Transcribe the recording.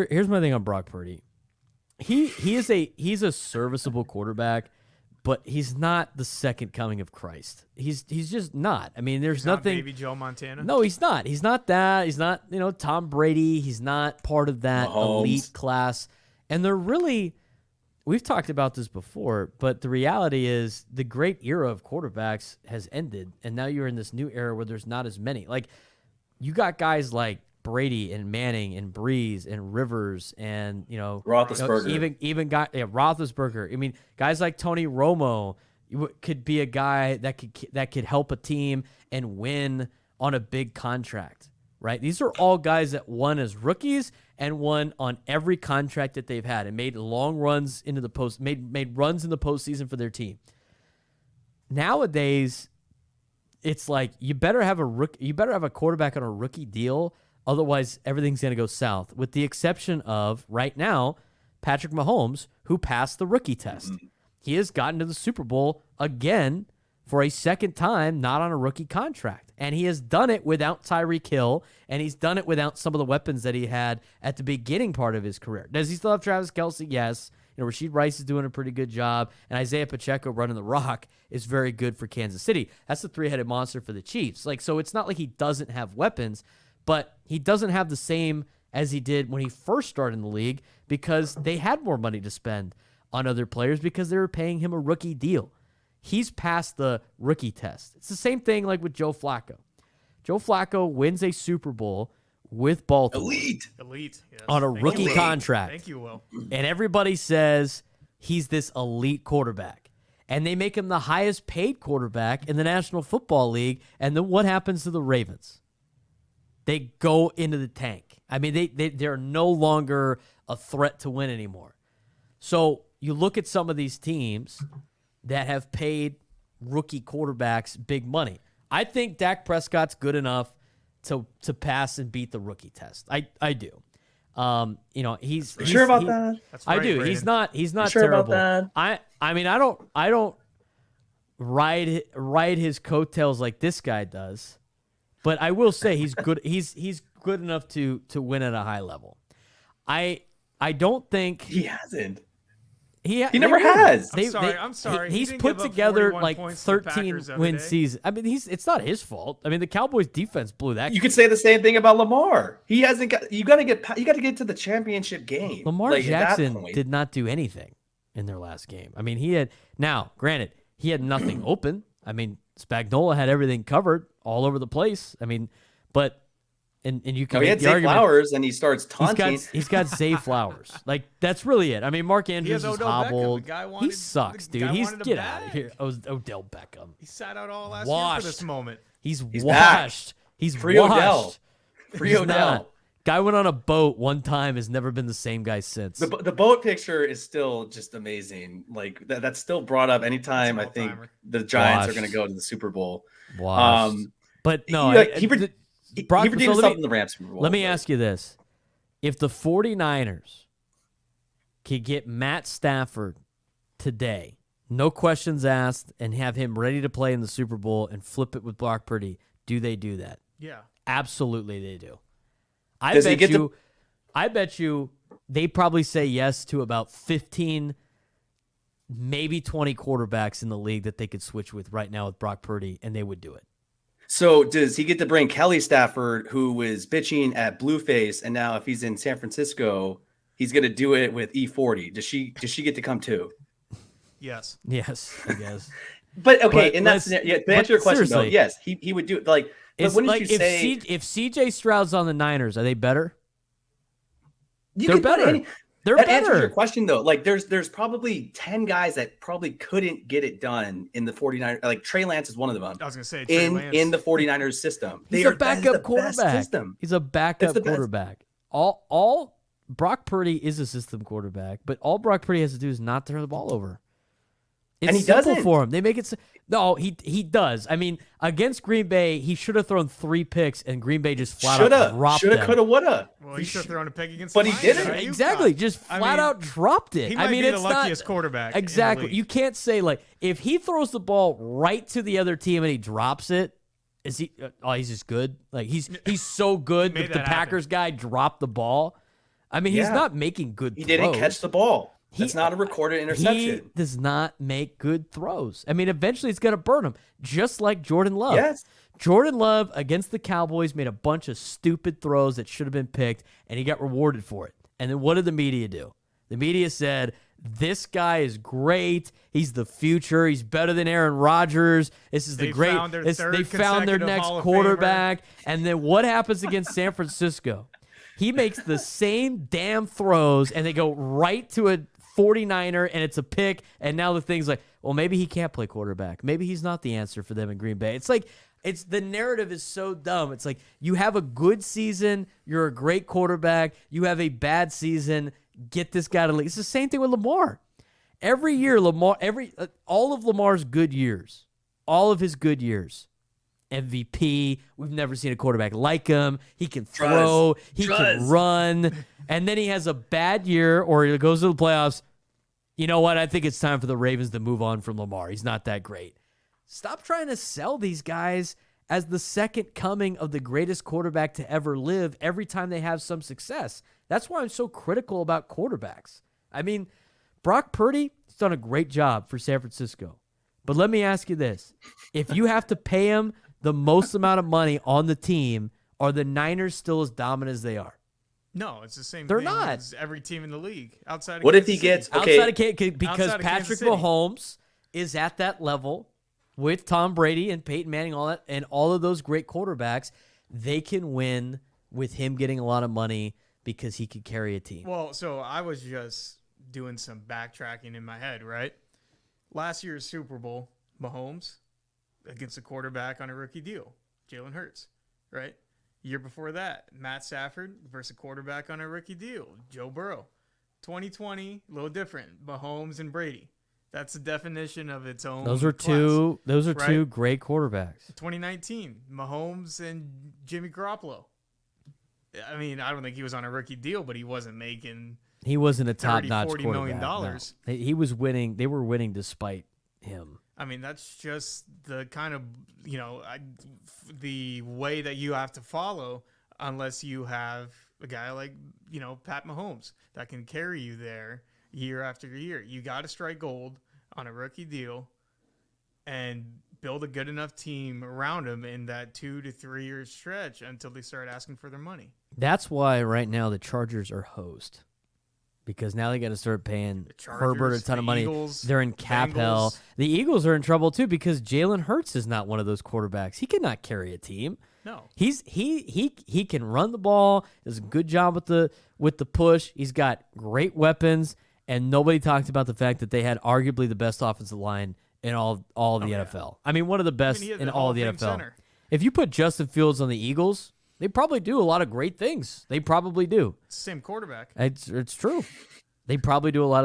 Here's my thing on Brock Purdy. He's a serviceable quarterback, but he's not the second coming of Christ. He's just not. I mean, there's He's nothing. Not baby Joe Montana. No, he's not. He's not that. He's not Tom Brady. He's not part of that elite class. And they're really. We've talked about this before, but the reality is the great era of quarterbacks has ended, and now you're in this new era where there's not as many. Like, you got guys like Brady and Manning and Breeze and Rivers and Roethlisberger. Even Roethlisberger. I mean, guys like Tony Romo could be a guy that could help a team and win on a big contract. Right? These are all guys that won as rookies and won on every contract that they've had and made long runs into the made runs in the postseason for their team. Nowadays, it's like you better have a quarterback on a rookie deal, otherwise everything's going to go south. With the exception of right now, Patrick Mahomes, who passed the rookie test. He has gotten to the Super Bowl again for a second time, not on a rookie contract. And he has done it without Tyreek Hill, and he's done it without some of the weapons that he had at the beginning part of his career. Does he still have Travis Kelce? Yes. Rashid Rice is doing a pretty good job, and Isaiah Pacheco running the rock is very good for Kansas City. That's the three-headed monster for the Chiefs. So it's not like he doesn't have weapons, but he doesn't have the same as he did when he first started in the league because they had more money to spend on other players because they were paying him a rookie deal. He's passed the rookie test. It's the same thing like with Joe Flacco. Joe Flacco wins a Super Bowl with Baltimore. Elite. Yes. On a rookie contract. Thank you, Will. And everybody says he's this elite quarterback. And they make him the highest paid quarterback in the National Football League. And then what happens to the Ravens? They go into the tank. I mean, they're no longer a threat to win anymore. So you look at some of these teams that have paid rookie quarterbacks big money. I think Dak Prescott's good enough to pass and beat the rookie test. I do. He's sure about that? That's right, I do. Braden. He's not sure terrible. about that? I mean I don't ride his coattails like this guy does, but I will say he's good. He's good enough to win at a high level. I don't think he hasn't. He never has. I'm sorry. He's He didn't put give up together 41 like points to the 13 Packers the other win day. season. I mean, it's not his fault. I mean, the Cowboys defense blew that. You could say the same thing about Lamar. He hasn't got. You got to get to the championship game. Lamar at that Jackson point. did not do anything in their last game. I mean, granted, he had nothing open. I mean, Spagnuolo had everything covered all over the place. I mean, but and you can he make had the Zay argument. Flowers, and he starts taunting. He's got Zay Flowers. Like, that's really it. I mean, Mark He Andrews has is Odell Beckham. hobbled. The guy He wanted- sucks, the dude. guy He's wanted a get out of bag. here. Odell Beckham. He sat out all last year Washed. for this moment. He's He's washed. back. He's Free washed. Odell. Free He's Odell. not. Guy went on a boat one time, has never been the same guy since. The boat picture is still just amazing. Like that's still brought up anytime I think all-timer. the Giants are Washed. going to go to the Super Bowl. Washed. But no, he redeemed himself in the Rams Super Bowl. Let me ask you this. If the 49ers could get Matt Stafford today, no questions asked, and have him ready to play in the Super Bowl and flip it with Brock Purdy, do they do that? Yeah. Absolutely they do. I bet you they probably say yes to about 15, maybe 20 quarterbacks in the league that they could switch with right now with Brock Purdy, and they would do it. So does he get to bring Kelly Stafford, who was bitching at Blueface, and now if he's in San Francisco, he's going to do it with E40? Does she get to come too? Yes. Yes, I guess. But okay, But in that scenario, to answer your question though, seriously, yes, he would do it. Like, but It's wouldn't like you say if CJ Stroud's on the Niners, are they better? you They're could put better. They're that answers better. your question though. Like there's probably 10 guys that probably couldn't get it done in the 49ers. Like Trey Lance is one of them. I was going to say Trey Lance. in the 49ers system. He's a backup quarterback. He's a backup quarterback. All Brock Purdy is a system quarterback, but all Brock Purdy has to do is not turn the ball over. It's And he simple doesn't. for him. They make it. No, he does. I mean, against Green Bay, he should have thrown 3 picks, and Green Bay just flat out dropped Shoulda, them. coulda, woulda. Well, he should have thrown a pick against But the he Lions didn't. at Exactly, UConn. just I flat mean, out dropped it. He might I mean, be it's the luckiest not, quarterback. in the Exactly. league. You can't say like if he throws the ball right to the other team and he drops it. Is he? He's just good. Like he's so good. Made The that Packers guy dropped the ball. I mean, he's Yeah. not making good He throws. didn't catch the ball. It's not a recorded interception. He does not make good throws. I mean, eventually it's going to burn him, just like Jordan Love. Yes. Jordan Love against the Cowboys made a bunch of stupid throws that should have been picked, and he got rewarded for it. And then what did the media do? The media said, this guy is great. He's the future. He's better than Aaron Rodgers. This is They found their third they found their consecutive next Hall of quarterback. And then what happens against San Francisco? He makes the same damn throws, and they go right to a 49er, and it's a pick. And now the thing's like, well, maybe he can't play quarterback. Maybe he's not the answer for them in Green Bay. It's like, the narrative is so dumb. It's like, you have a good season, you're a great quarterback. You have a bad season, get this guy to leave. It's the same thing with Lamar. Every year, all of Lamar's good years, all of his good years, MVP. We've never seen a quarterback like him. He can throw, he can run, and then he has a bad year or he goes to the playoffs. You know what? I think it's time for the Ravens to move on from Lamar. He's not that great. Stop trying to sell these guys as the second coming of the greatest quarterback to ever live every time they have some success. That's why I'm so critical about quarterbacks. I mean, Brock Purdy has done a great job for San Francisco. But let me ask you this. If you have to pay him the most amount of money on the team, are the Niners still as dominant as they are? No, it's the same They're thing not. as every team in the league outside of What if Kansas he gets City. okay? Because Outside of Kansas Patrick City. Mahomes is at that level with Tom Brady and Peyton Manning, all that, and all of those great quarterbacks. They can win with him getting a lot of money because he could carry a team. Well, so I was just doing some backtracking in my head, right? Last year's Super Bowl, Mahomes against a quarterback on a rookie deal, Jalen Hurts, right? Year before that, Matt Stafford versus a quarterback on a rookie deal, Joe Burrow. 2020, a little different, Mahomes and Brady. That's the definition of its own. Those are class, two right? great quarterbacks. 2019, Mahomes and Jimmy Garoppolo. I mean, I don't think he was on a rookie deal, but he wasn't making. He wasn't a 30, top-notch $40 quarterback. million. No. He was winning. They were winning despite him. I mean, that's just the kind of, the way that you have to follow unless you have a guy like, Pat Mahomes that can carry you there year after year. You got to strike gold on a rookie deal and build a good enough team around him in that 2 to 3 year stretch until they start asking for their money. That's why right now the Chargers are hosed. Because now they got to start paying Herbert a ton of money. Eagles, They're in cap hell. The Eagles are in trouble too because Jalen Hurts is not one of those quarterbacks. He cannot carry a team. No, he can run the ball. Does a good job with the push. He's got great weapons, and nobody talked about the fact that they had arguably the best offensive line in all of the NFL. I mean, one of the best in all of the NFL. Center. If you put Justin Fields on the Eagles, they probably do a lot of great things. They probably do. Same quarterback. It's true. They probably do a lot of